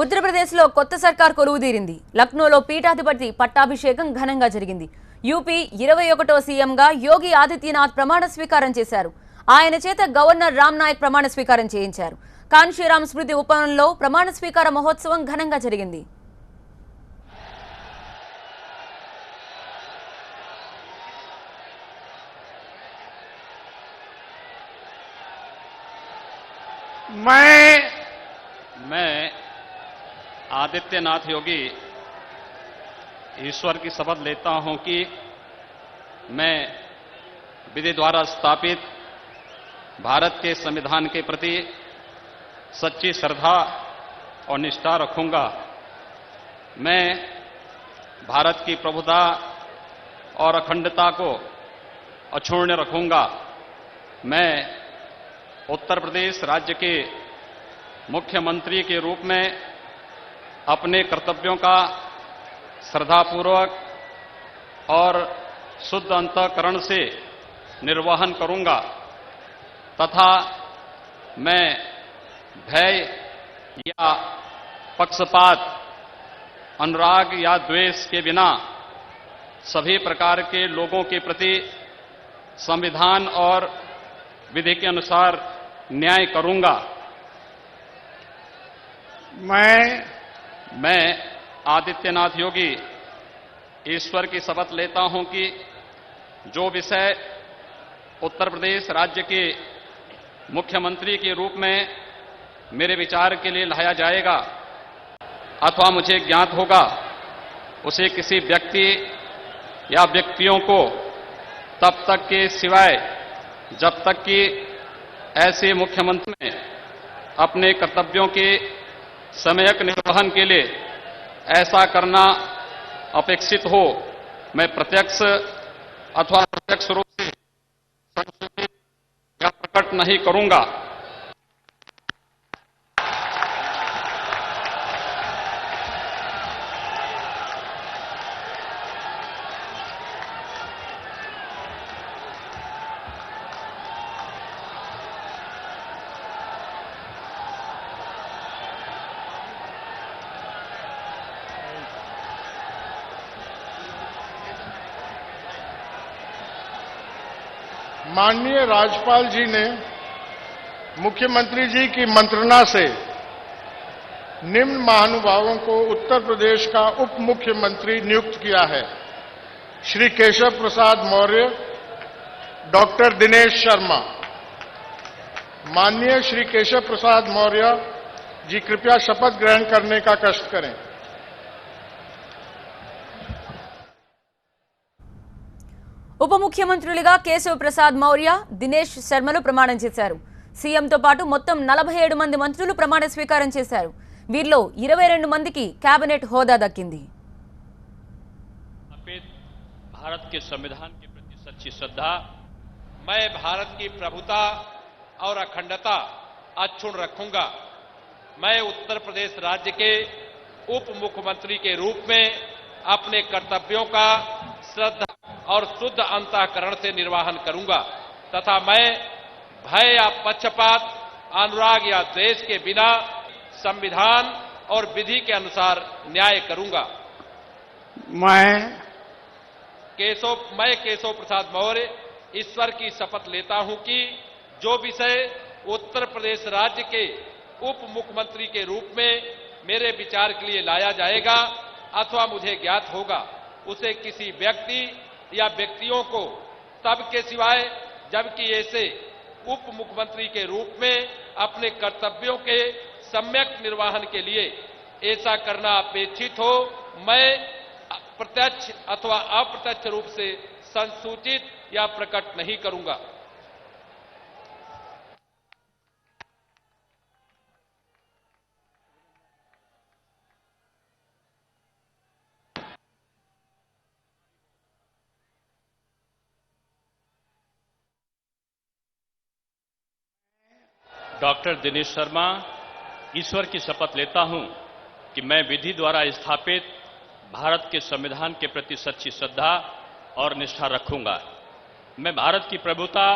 ఉత్తరప్రదేశ్లో కొత్త సర్కార్ కొలువుదీరింది. లక్నోలో పీఠాధిపతి పట్టాభిషేకం ఘనంగా జరిగింది. యూపీ 21వ సీఎంగా యోగి ఆదిత్యనాథ్ ప్రమాణ స్వీకారం చేశారు. ఆయన చేత గవర్నర్ రామ్ నాయక్ ప్రమాణ స్వీకారం చేయించారు. కాన్షీరామ్ స్మృతి ఉపవనంలో ప్రమాణ స్వీకార మహోత్సవం ఘనంగా జరిగింది. मैं आदित्यनाथ योगी ईश्वर की शपथ लेता हूं कि मैं विधि द्वारा स्थापित भारत के संविधान के प्रति सच्ची श्रद्धा और निष्ठा रखूंगा। मैं भारत की प्रभुता और अखंडता को अक्षुण्ण रखूंगा। मैं उत्तर प्रदेश राज्य के मुख्यमंत्री के रूप में अपने कर्तव्यों का श्रद्धापूर्वक और शुद्ध अंतःकरण से निर्वहन करूंगा तथा मैं भय या पक्षपात, अनुराग या द्वेष के बिना सभी प्रकार के लोगों के प्रति संविधान और विधि के अनुसार न्याय करूंगा। मैं आदित्यनाथ योगी ईश्वर की शपथ लेता हूं कि जो विषय उत्तर प्रदेश राज्य के मुख्यमंत्री के रूप में मेरे विचार के लिए लाया जाएगा अथवा मुझे ज्ञात होगा, उसे किसी व्यक्ति या व्यक्तियों को तब तक के सिवाय जब तक कि ऐसे मुख्यमंत्री ने अपने कर्तव्यों के सम्यक निर्वहन के लिए ऐसा करना अपेक्षित हो, मैं प्रत्यक्ष अथवा अप्रत्यक्ष रूप से संशोधित या प्रकट नहीं करूंगा। माननीय राज्यपाल जी ने मुख्यमंत्री जी की मंत्रणा से निम्न महानुभावों को उत्तर प्रदेश का उप मुख्यमंत्री नियुक्त किया है। श्री केशव प्रसाद मौर्य, डॉक्टर दिनेश शर्मा। माननीय श्री केशव प्रसाद मौर्य जी कृपया शपथ ग्रहण करने का कष्ट करें। ఉప ముఖ్యమంత్రులుగా కేశవ్ ప్రసాద్ మౌర్య, దినేష్ శర్మలు ప్రమాణం చేశారు. సీఎంతో పాటు మొత్తం 47 మంది మంత్రులు ప్రమాణ స్వీకారం చేశారు. వీరిలో 22 మందికి కేబినెట్ హోదా దక్కింది. भारत के संविधान के प्रति सच्ची श्रद्धा, मैं भारत की प्रभुता और अखंडता अक्षुण्ण रखूंगा। मैं उत्तर प्रदेश राज्य के उप मुख्यमंत्री के रूप में अपने कर्तव्यों का श्रद्धा और शुद्ध अंतःकरण से निर्वहन करूंगा तथा मैं भय या पक्षपात, अनुराग या द्वेष के बिना संविधान और विधि के अनुसार न्याय करूंगा। मैं केशव प्रसाद मौर्य ईश्वर की शपथ लेता हूं कि जो विषय उत्तर प्रदेश राज्य के उप मुख्यमंत्री के रूप में मेरे विचार के लिए लाया जाएगा अथवा मुझे ज्ञात होगा, उसे किसी व्यक्ति या व्यक्तियों को तब के सिवाय जबकि ऐसे उप मुख्यमंत्री के रूप में अपने कर्तव्यों के सम्यक निर्वहन के लिए ऐसा करना अपेक्षित हो, मैं प्रत्यक्ष अथवा अप्रत्यक्ष रूप से संसूचित या प्रकट नहीं करूंगा। डॉक्टर दिनेश शर्मा ईश्वर की शपथ लेता हूं कि मैं विधि द्वारा स्थापित भारत के संविधान के प्रति सच्ची श्रद्धा और निष्ठा रखूंगा। मैं भारत की प्रभुता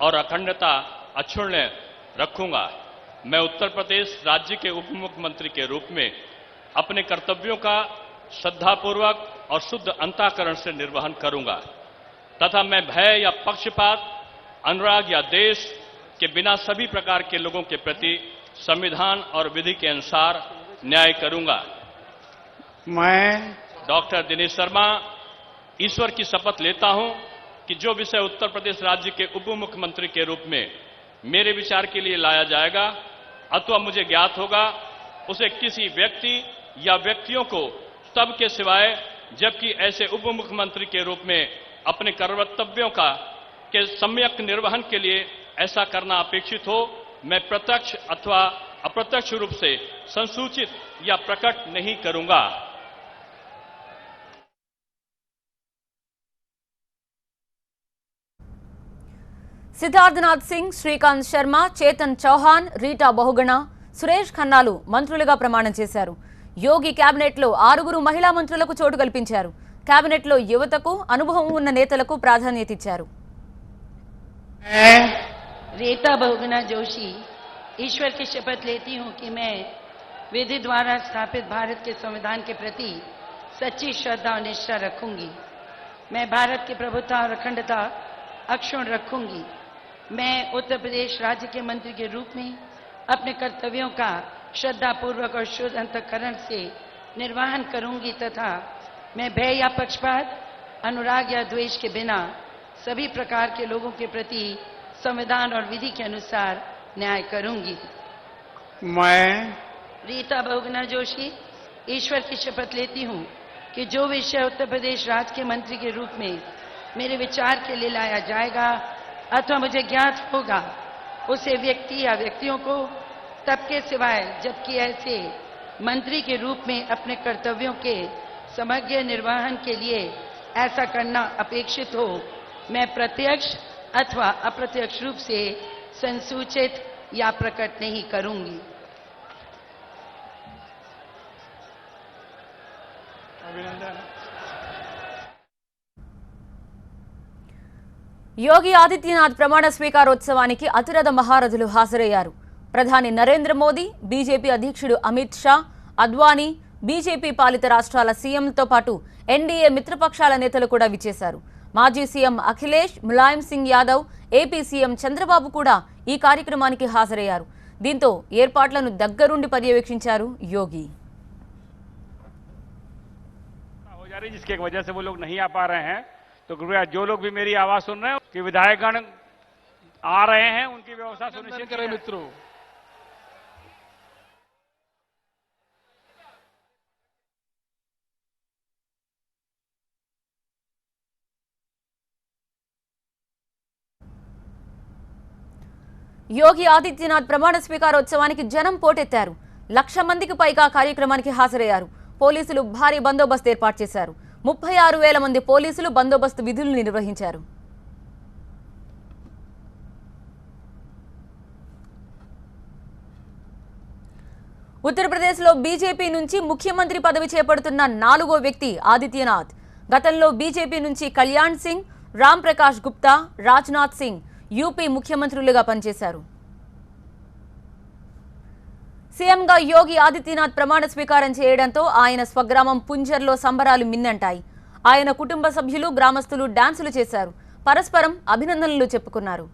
और अखंडता अक्षुण्ण रखूंगा। मैं उत्तर प्रदेश राज्य के उप मुख्यमंत्री के रूप में अपने कर्तव्यों का श्रद्धापूर्वक और शुद्ध अंतःकरण से निर्वहन करूंगा तथा मैं भय या पक्षपात, अनुराग या देश के बिना सभी प्रकार के लोगों के प्रति संविधान और विधि के अनुसार न्याय करूंगा। मैं डॉक्टर दिनेश शर्मा ईश्वर की शपथ लेता हूं कि जो विषय उत्तर प्रदेश राज्य के उप मुख्यमंत्री के रूप में मेरे विचार के लिए लाया जाएगा अथवा मुझे ज्ञात होगा, उसे किसी व्यक्ति या व्यक्तियों को तब के सिवाय जबकि ऐसे उप मुख्यमंत्री के रूप में अपने कर्तव्यों के सम्यक निर्वहन के लिए ऐसा करना अपेक्षित हो, मैं प्रत्यक्ष अथवा अप्रत्यक्ष रूप से संसूचित या प्रकट नहीं करूंगा। సిద్ధార్థనాథ్ సింగ్, శ్రీకాంత్ శర్మ, చేతన్ చౌహాన్, రీటా బహుగణ, సురేష్ ఖన్నాలు మంత్రులుగా ప్రమాణం చేశారు. యోగి కేబినెట్లో 6 మహిళా మంత్రులకు చోటు కల్పించారు. కేబినెట్లో యువతకు, అనుభవం ఉన్న నేతలకు ప్రాధాన్యత ఇచ్చారు. रीता बहुगुणा जोशी ईश्वर की शपथ लेती हूं कि मैं विधि द्वारा स्थापित भारत के संविधान के प्रति सच्ची श्रद्धा और निष्ठा रखूंगी। मैं भारत की प्रभुता और अखंडता अक्षुण्ण रखूंगी। मैं उत्तर प्रदेश राज्य के मंत्री के रूप में अपने कर्तव्यों का श्रद्धापूर्वक और शुद्ध अंतःकरण से निर्वहन करूंगी तथा मैं भय या पक्षपात, अनुराग या द्वेष के बिना सभी प्रकार के लोगों के प्रति संविधान और विधि के अनुसार न्याय करूंगी। मैं रीता बहुगुणा जोशी ईश्वर की शपथ लेती हूं कि जो विषय उत्तर प्रदेश राज्य के मंत्री के रूप में मेरे विचार के लिए लाया जाएगा अथवा मुझे ज्ञात होगा, उसे व्यक्ति या व्यक्तियों को तब के सिवाय जबकि ऐसे मंत्री के रूप में अपने कर्तव्यों के समग्र निर्वहन के लिए ऐसा करना अपेक्षित हो, मैं प्रत्यक्ष अथवा अप्रत्यक्ष रूप से संसूचित या प्रकट नहीं करूंगी। अभिनंदन। యోగి ఆదిత్యనాథ్ ప్రమాణ స్వీకారోత్సవానికి అతిరథ మహారథులు హాజరయ్యారు. ప్రధాని నరేంద్ర మోదీ, బీజేపీ అధ్యక్షుడు అమిత్ షా, అద్వానీ, బీజేపీ పాలిత రాష్ట్రాల సీఎంలతో పాటు ఎన్డీఏ మిత్రపక్షాల నేతలు కూడా విచ్చేశారు. మాజీ CM Akhilesh, Mulayam Singh Yadav, AP CM Chandrababu కూడా ఈ కార్యక్రమానికి హాజరయ్యారు. దీంతో ఏర్పాట్లను దగ్గరుండి పర్యవేక్షించారు యోగి. जिसकी वजह से वो लोग नहीं आ पा रहे हैं, तो कृपया जो लोग भी मेरी आवाज सुन रहे हैं कि विधायकगण आ रहे हैं उनकी व्यवस्था सुनिश्चित करें। मित्रों, యోగి ఆదిత్యనాథ్ ప్రమాణ స్వీకారోత్సవానికి జనం పోటెత్తారు. 1,00,000 మందికి పైగా కార్యక్రమానికి హాజరయ్యారు. పోలీసులు భారీ బందోబస్తు ఏర్పాటు చేశారు. 36,000 మంది పోలీసులు బందోబస్తు విధులు నిర్వహించారు. ఉత్తరప్రదేశ్లో బీజేపీ నుంచి ముఖ్యమంత్రి పదవి చేపడుతున్న 4వ వ్యక్తి ఆదిత్యనాథ్. గతంలో బీజేపీ నుంచి కళ్యాణ్ సింగ్, రామ్ ప్రకాష్ గుప్తా, రాజ్నాథ్ సింగ్ యూపీ ముఖ్యమంత్రులుగా పనిచేశారు. సీఎంగా యోగి ఆదిత్యనాథ్ ప్రమాణ స్వీకారం చేయడంతో ఆయన స్వగ్రామం పుంజర్లో సంబరాలు మిన్నంటాయి. ఆయన కుటుంబ సభ్యులు, గ్రామస్తులు డాన్సులు చేశారు. పరస్పరం అభినందనలు చెప్పుకున్నారు.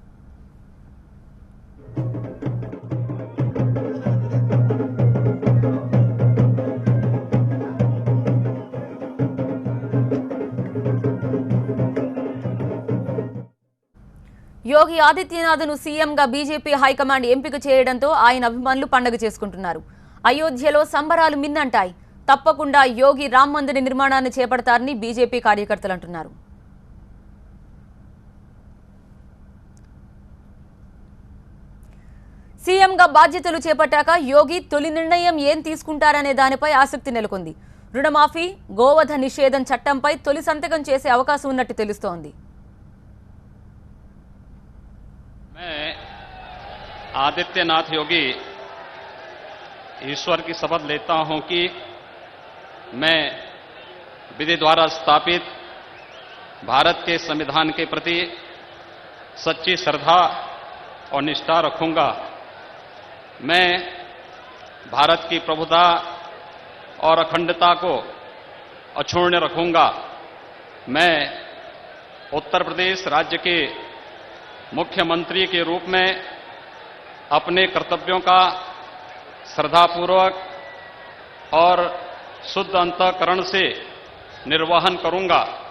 యోగి ఆదిత్యనాథ్ను సీఎంగా బీజేపీ హైకమాండ్ ఎంపిక చేయడంతో ఆయన అభిమానులు పండుగ చేసుకుంటున్నారు. అయోధ్యలో సంబరాలు మిన్నంటాయి. తప్పకుండా యోగి రామ్ మందిర్ నిర్మాణాన్ని చేపడతారని బీజేపీ కార్యకర్తలు అంటున్నారు. సీఎంగా బాధ్యతలు చేపట్టాక యోగి తొలి నిర్ణయం ఏం తీసుకుంటారనే దానిపై ఆసక్తి నెలకొంది. రుణమాఫీ, గోవధ నిషేధం చట్టంపై తొలి సంతకం చేసే అవకాశం ఉన్నట్టు తెలుస్తోంది. मैं आदित्यनाथ योगी ईश्वर की शपथ लेता हूं कि मैं विधि द्वारा स्थापित भारत के संविधान के प्रति सच्ची श्रद्धा और निष्ठा रखूंगा मैं भारत की प्रभुता और अखंडता को अक्षुण्ण रखूंगा। मैं उत्तर प्रदेश राज्य के मुख्यमंत्री के रूप में अपने कर्तव्यों का श्रद्धापूर्वक और शुद्ध अंतःकरण से निर्वहन करूंगा।